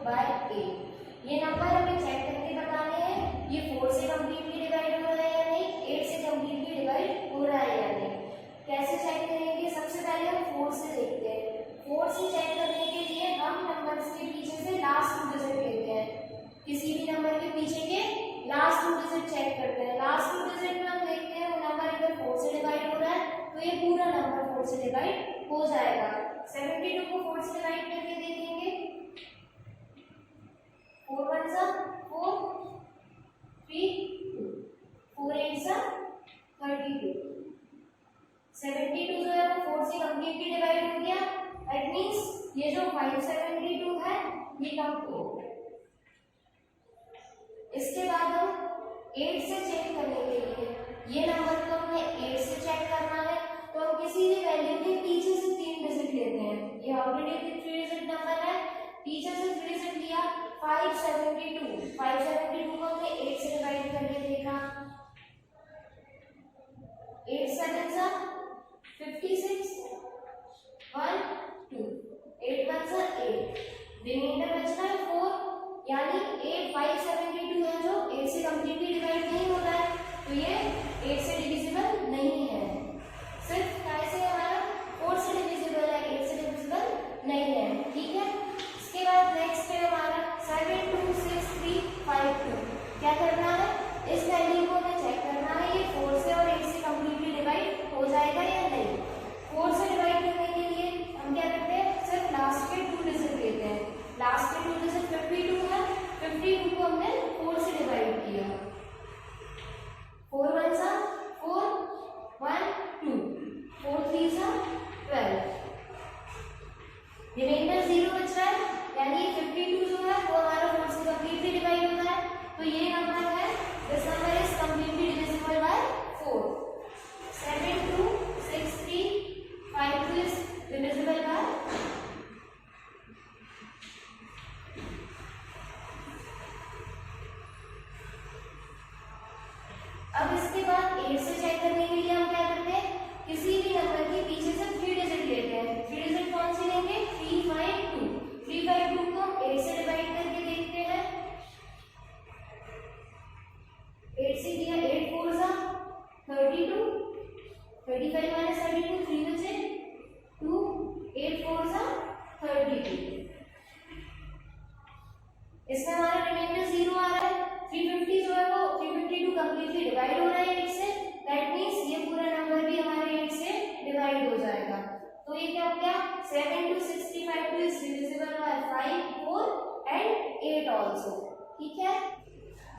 Bye 8। ये number हमें check करके बताने हैं ये 4 से कम्प्लीटली डिवाइड हो रहा है या नहीं, 8 से कम्प्लीटली डिवाइड हो रहा है या नहीं। कैसे चेक करेंगे? सबसे पहले हम 4 से देखते हैं। 4 से चेक करने के लिए हम नंबर्स के पीछे से लास्ट 2 डिजिट लेते हैं। किसी भी नंबर के पीछे के लास्ट 2 डिजिट चेक करते हैं। लास्ट 2 डिजिट में हम देखते हैं वो नंबर अगर 4 से डिवाइड हो रहा है तो ये पूरा नंबर 4 से डिवाइड हो जाएगा। 72 को 4 से डिवाइड करके देखेंगे। 4 1 सा 4, 3 2, 4 8 सा 32। 72 जो है वो 4 से कम्प्लीटली डिवाइड हो गया। दैट मीन्स ये जो 572 है ये कम हो। इसके बाद हम 8 से चेक करने के लिए, ये नंबर को हमने 8 से चेक करना है तो हम किसी भी वैल्यू के पीछे से 3 डिजिट लेते हैं। ये ऑलरेडी 3 डिजिट नंबर है, पीछे से 3 डिजिट लिया। 572 को हमने 8 से डिवाइड करके देखा। 8 7 सा 56, 1 2, 8 1 सा 8, रिमाइंडर बचना है 4, यानी 572 है जो 8 से कम्प्लीटली डिवाइड नहीं होता है तो ये 8 से डिविजिबल नहीं है। सिर्फ कैसे हमारा 4 से डिविजिबल है, 8 से डिविजिबल नहीं है। ठीक है, इसके बाद नेक्स्ट है हमारा 72635 क्या करना है? इस वैल्यू को हमें चेक करना है ये 4 से और 8 से कम्प्लीटली डिवाइड हो जाएगा या नहीं। 4 से डिवाइड करने के लिए हम क्या करते हैं? सिर्फ लास्ट के 2 डिजिट लेते हैं। लास्ट के 2 डिजिट 52 है, 52 को हमने 4 से डिवाइड किया। 4 1 सा 4, 1 2, 4 3 सा 12, रिमाइंडर 0 बच रहा है, यानी 52 जो है वो हमारा 4 से कम्प्लीटली डिवाइड होता है तो ये नंबर है, this number is completely divisible by 4। 72635 is divisible bye अब इसके बाद 8 से चेक करने के लिए हम क्या करते हैं? किसी भी नंबर के पीछे से 3 डिजिट लेते हैं। 3 डिजिट कौन से लेंगे? 352। 352 को 8 से डिवाइड करके देखते हैं। 8 से किया, 8 4 सा 32, 35 माइनस 32 3 बचे 2, 8 4 सा 32। इसमें हमारा रिमाइंडर 0 आ रहा है। 350 जो है वो 352 कम्प्लीटली डिवाइड हो रहा है 8 से, दैट मीन्स ये पूरा नंबर भी हमारे 8 से डिवाइड हो जाएगा। तो ये क्या हो गया? 72635 is divisible bye 5, 4 and 8 also. ठीक है,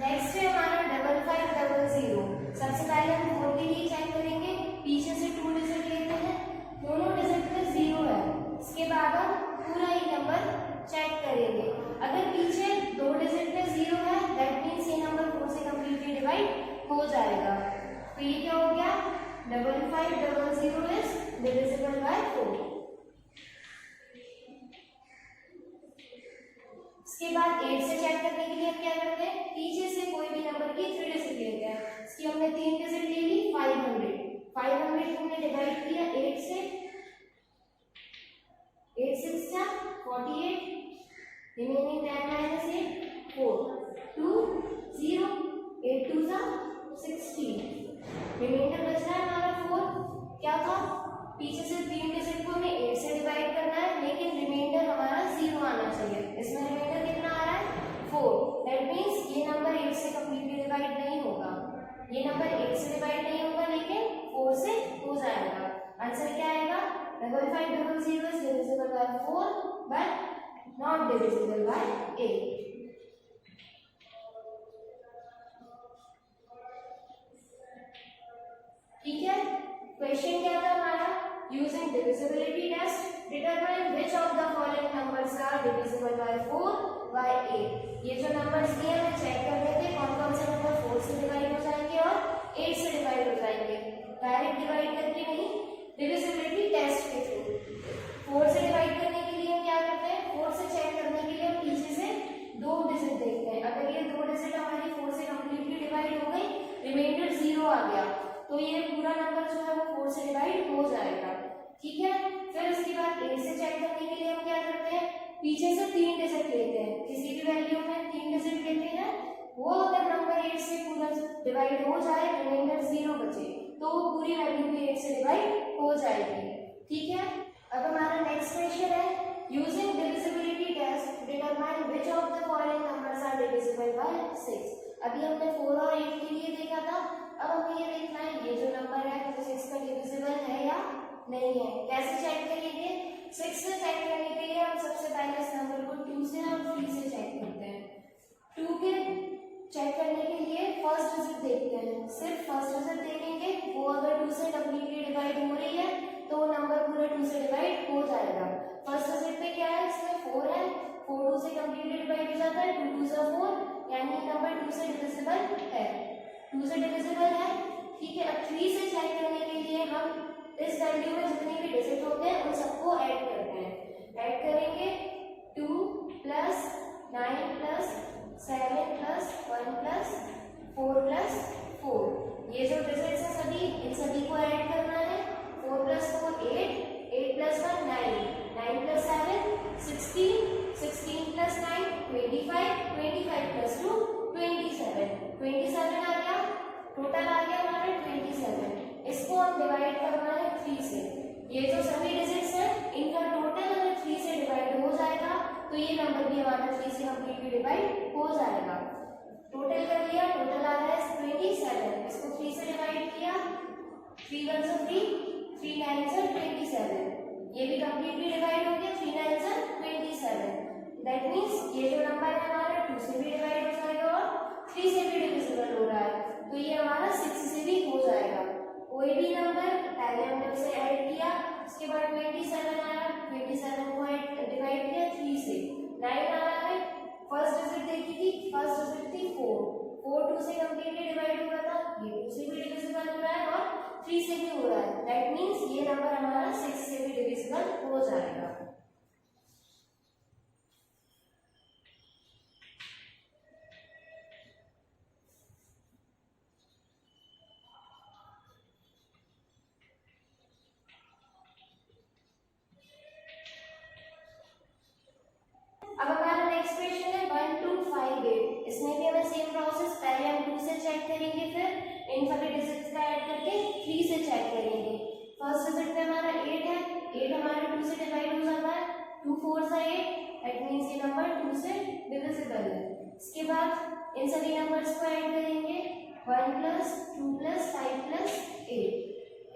नेक्स्ट है हमारा 5500। सबसे पहले हम 4 के लिए चेक करेंगे। पीछे से 2 डिजिट लेते हैं, दोनों डिजिट में 0 है। इसके बाद हम पूरा ही नंबर चेक करेंगे। अगर पीछे 2 डिजिट में 0 है दैट मीन्स ये नंबर 4 से कम्प्लीटली डिवाइड हो जाएगा। तो ये क्या हो गया? 5500 इज डिविजिबल बाय 4। इसके बाद 8 से चेक करने के लिए हम क्या करते हैं? पीछे से कोई भी नंबर की 3 डिजिट लेते हैं। इसकी हमने 3 डिजिट ले ली। 500 को हमने डिवाइड किया 8 से, 8 6 सा 48, रिमेनिंग 10 माइनस 8 4, 2 0, 8 2 सा 16, रिमाइंडर बच रहा है हमारा 4। क्या था? पीछे से 3 डिजिट को हमें 8 से डिवाइड करना है लेकिन रिमाइंडर हमारा 0 आना चाहिए। इसमें रिमाइंडर कितना आ रहा है? 4। दैट मीन्स ये नंबर 8 से कम्प्लीटली डिवाइड नहीं होगा। ये नंबर 8 से डिवाइड नहीं होगा लेकिन 4 से हो जाएगा। आंसर क्या आएगा? 5500 is divisible by 4 but not divisible by 8। ठीक है, क्वेश्चन क्या था हमारा? Using divisibility test determine which of the following numbers are divisible by 4 by 8। ये जो नंबर्स दिए हैं चेक करने थे कौन कौन से नंबर 4 से डिवाइड हो जाएंगे और 8 से डिवाइड हो जाएंगे। डायरेक्ट डिवाइड करके नहीं, डिविजिबिलिटी टेस्ट के थ्रू। 4 से डिवाइड करने के लिए हम क्या करते हैं? 4 से चेक करने के लिए हम पीछे से 2 डिजिट देखते हैं। अगर ये 2 डिजिट हमारी 4 से कम्प्लीटली डिवाइड हो गई, रिमाइंडर 0 आ गया तो ये पूरा नंबर जो है वो 4 से डिवाइड हो जाएगा। ठीक है, फिर इसके बाद 8 से चेक करने के लिए हम क्या करते हैं? पीछे से 3 डिजिट लेते हैं, किसी भी वैल्यू में 3 डिजिट लेते हैं, वो अगर नंबर 8 से पूरा डिवाइड हो जाए, रिमाइंडर 0 बचे, तो वो पूरी वैल्यू भी 8 से डिवाइड हो जाएगी। ठीक है, अब हमारा नेक्स्ट क्वेश्चन है using divisibility test determine which of the following numbers are divisible by 6। अभी हमने 4 और 8 के लिए देखा था, अब हमें ये देखना है ये जो नंबर है वो 6 का डिविजिबल है या नहीं है। कैसे चेक करेंगे? 6 से चेक करने के लिए हम सबसे पहले इस नंबर को 2 से और 3 से चेक करते हैं। 2 के चेक करने के लिए फर्स्ट डिजिट देखते हैं, सिर्फ फर्स्ट डिजिट देखेंगे, वो अगर 2 से कंप्लीटली डिवाइड हो रही है तो वो नंबर पूरा 2 से डिवाइड हो जाएगा। फर्स्ट डिजिट पे क्या है, इसमें 4 है, 4 2 से कंप्लीटली डिवाइड हो जाता है, 2 2 से 4, यानी नंबर 2 से डिविजिबल है, 2 से डिविजिबल है। ठीक है, अब 3 से चेक करने के लिए हम इस वैल्यू में जितने भी डिजिट होते हैं उन सबको ऐड करते हैं। ऐड करेंगे 2 plus 9 plus 7 plus 1 plus 4 plus 4, ये जो डिजिट्स हैं सभी, इन सभी को ऐड करना है। 4 plus 4 8, 8 plus 1 9, 9 plus 7 16, 16 plus 9 25, 25 plus 2 27, 27 आ गया, टोटल आ गया हमारा 27। इसको हम डिवाइड करना है 3 से। ये जो सभी डिजिट्स हैं इनका टोटल अगर 3 से डिवाइड हो जाएगा तो ये नंबर भी हमारा 3 से कंप्लीटली डिवाइड हो जाएगा। टोटल कर लिया, टोटल आ रहा है 27, इसको 3 से डिवाइड किया, 3 1 से 3, 3 9 से 27, ये भी कंप्लीटली डिवाइड हो गया, 3 9 से 27। दैट मीन्स ये जो नंबर है हमारा 2 से भी डिवाइड हो जाएगा और 3 से भी डिविजिबल हो रहा है, तो ये हमारा 6 से भी हो जाएगा। कोई भी नंबर पहले हमने उसे ऐड किया, उसके बाद 27 आया, 27 को डिवाइड किया 3 से, 9 आ रहा है, फर्स्ट डिजिट देखी थी, फर्स्ट डिजिट थी 4, 4 2 से कंप्लीटली डिवाइड हो रहा था, ये 2 से भी डिविजिबल हो रहा है और 3 से भी हो रहा है। दैट मीन्स ये नंबर हमारा 6 से भी डिविजिबल हो जाएगा। अब हमारा नेक्स्ट क्वेश्चन है 1 2 5 8। इसमें भी हमें सेम प्रोसेस, पहले हम 2 से चेक करेंगे, फिर इन सभी डिजिट्स का ऐड करके 3 से चेक करेंगे। फर्स्ट डिजिट पे हमारा 8 है, 8 हमारा 2 से डिवाइड हो जाता है, 2 4 से 8, दैट मींस ये नंबर 2 से डिविजिबल है। इसके बाद इन सभी नंबर्स को ऐड करेंगे, 1 plus 2 plus 5 plus 8,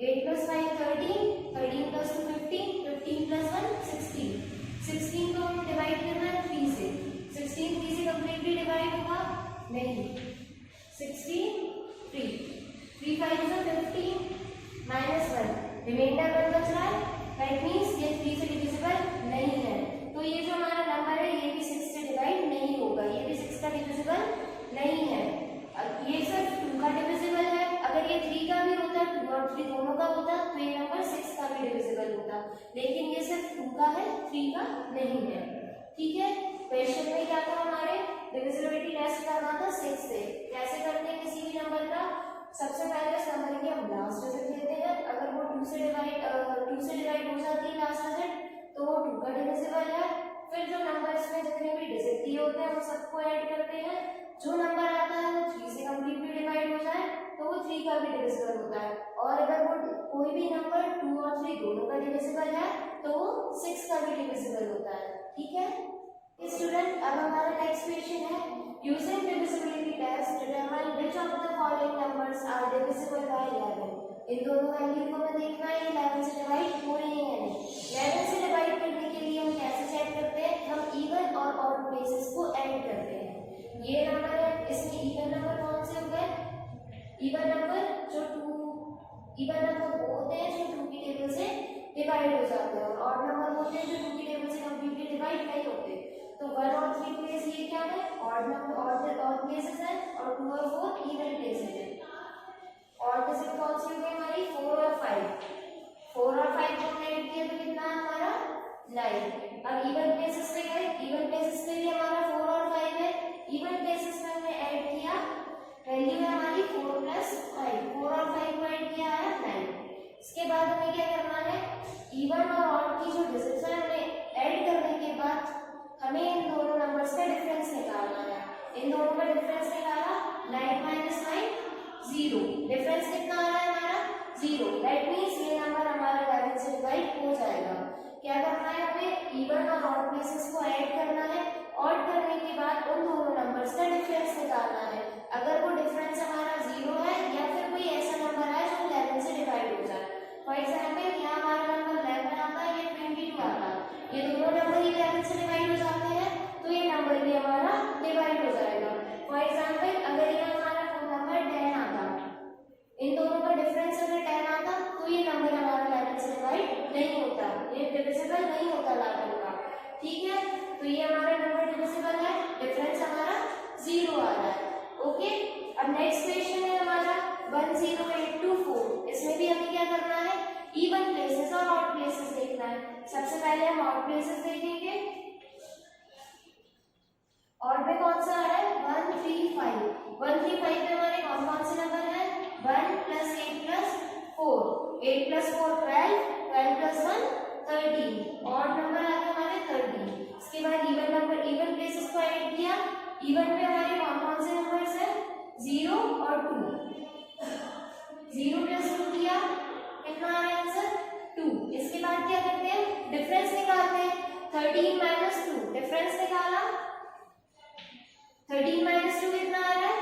8 plus 5 13, 13 plus 2 15, 15 plus 1 16, 16 को हम डिवाइड करना है 3 से, 16 3 से कंप्लीटली डिवाइड होगा नहीं, 16 3, 3 5 से 15 माइनस 1, रिमाइंडर 1 बच रहा है, दैट मींस ये 3 से डिविजिबल नहीं है, तो ये जो हमारा नंबर है ये भी 6 से डिवाइड नहीं होगा, ये भी 6 का डिविजिबल नहीं है। ये सिर्फ 2 का डिविजिबल है, अगर ये 3 का भी होता, 2 और 3 दोनों का होता तो ये नंबर 6 का भी डिविजिबल होता, लेकिन ये सिर्फ 2 का है, 3 का नहीं है। ठीक है, क्वेश्चन में क्या था हमारे, डिविजिबिलिटी टेस्ट करना था 6 से। कैसे करते हैं किसी भी नंबर का, सबसे पहले उस नंबर की हम लास्ट डिजिट लेते हैं, अगर वो 2 से डिवाइड हो जाती है लास्ट डिजिट तो वो 2 का डिविजिबल है। फिर जो नंबर्स में जितने भी डिजिट दिए होते हैं वो सबको ऐड करते हैं, जो नंबर आता है वो 3 से कंप्लीटली डिवाइड हो जाए तो वो 3 का भी डिविजिबल होता है, और अगर वो कोई भी नंबर 2 और 3 दोनों का डिविजिबल है तो वो 6 का भी डिविजिबल होता है। ठीक है स्टूडेंट, अब हमारा नेक्स्ट क्वेश्चन है using divisibility test determine which of the following numbers are divisible by 11। इन दोनों वैल्यू को हमें देखना है 11 से डिवाइड हो रही है नहीं। 11 से डिवाइड करने के लिए हम कैसे चेक करते हैं, हम इवन और ऑड प्लेसेस को ऐड करते हैं। ये नंबर है, इसमें इवन नंबर कौन से हो गए, इवन नंबर जो 2, इवन नंबर वो होते हैं जो 2 की टेबल से डिवाइड हो जाते हैं, और ऑड नंबर होते हैं जो 2 की टेबल से कंप्लीटली डिवाइड नहीं होते। तो 1 और 3 प्लेस ये क्या है, ऑड नंबर, ऑड प्लेसेस है, और 2 और 4 इवन प्लेसेस है। ऑड डिजिट कौन सी हो गई हमारी, 4 और 5, 4 और 5 को हमने ऐड किया तो कितना है हमारा 9। अब इवन प्लेसेस पे गए, इवन प्लेसेस में भी हमारा 4 और 5 है, इवन प्लेसेस में हमने ऐड किया, वैल्यू है हमारी 4 प्लस 5, 4 और 5 को ऐड किया है 9। इसके बाद हमें क्या करना है, इवन और ऑड की जो डिजिट्स है हमें ऐड करने के बाद इवन और ऑड प्लेसेस को ऐड करना है, ऑड करने के बाद उन दोनों नंबर्स का डिफरेंस निकालना है। अगर वो डिफरेंस हमारा 0 है या फिर कोई ऐसा नंबर है जो 11 से डिवाइड हो जाए। फॉर एग्जाम्पल यहाँ हमारा नंबर 11 आता है, ये 22 आता है, ये दोनों नंबर ही 11 से डिवाइड हो जाते हैं, तो ये नंबर भी हमारा डिवाइड हो जाएगा। फॉर एग्जाम्पल अगर ये हमारा नंबर 10 आता, इन दोनों का डिफरेंस अगर 10 आता, तो ये नंबर हमारा 11 से डिवाइड नहीं होता, ये डिविजिबल नहीं होता 11 का। ठीक है, तो ये हमारा नंबर डिविजिबल है, डिफरेंस हमारा 0 आ रहा है। ओके, अब नेक्स्ट क्वेश्चन है हमारा 10824। इसमें भी हमें क्या करना है, इवन प्लेसेस और ऑड प्लेसेस देखना है। सबसे पहले हम ऑड प्लेसेस देखेंगे। ऑड में कौन सा आ रहा है, 135। 135 में हमारे कौन कौन से नंबर है, 1 + 8 + 4, 8 + 4 12, 12 + 1 13, ऑड नंबर आ गया हमारे 13। इसके बाद इवन नंबर, इवन प्लेसेस को ऐड किया। इवन में हमारे कौन कौन से नंबर्स है, 0 और 2, 0 + 2 किया, कितना आ रहा है आंसर, 2। इसके बाद क्या करते हैं, डिफरेंस निकालते हैं। 13 - 2, डिफरेंस निकाला, 13 - 2 कितना आ रहा है,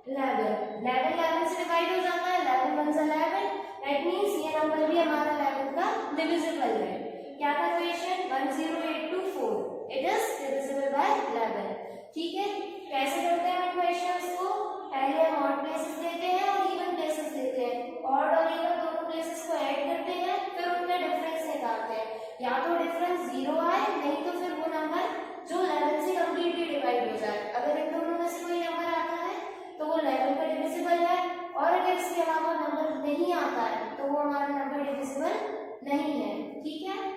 11। 11 11 से डिवाइड हो जाता है, 11 × 11, दैट मींस ये नंबर भी हमारा 11 का डिविजिबल है। क्या था question, 10824, it is divisible by 11। ठीक है, कैसे करते हैं हम क्वेश्चंस को, पहले हम ऑड प्लेसेस लेते हैं और इवन प्लेसेस लेते हैं, ऑड और इवन दोनों प्लेसेस को ऐड करते हैं, फिर उनका डिफरेंस निकालते हैं। या तो डिफरेंस 0 आए, नहीं तो फिर वो नंबर जो 11 से कंप्लीटली डिवाइड हो जाए। अगर इन दोनों में से कोई नंबर आता है तो वो 11 का डिविजिबल है, और अगर इसके अलावा नंबर नहीं आता है तो वो हमारा नंबर डिविजिबल नहीं है। ठीक है,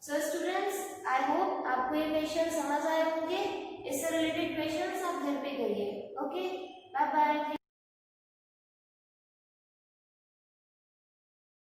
सो स्टूडेंट्स, आई होप आपको ये क्वेश्चन समझ आए होंगे। इससे रिलेटेड क्वेश्चंस आप घर पे करिए। Okay, bye bye.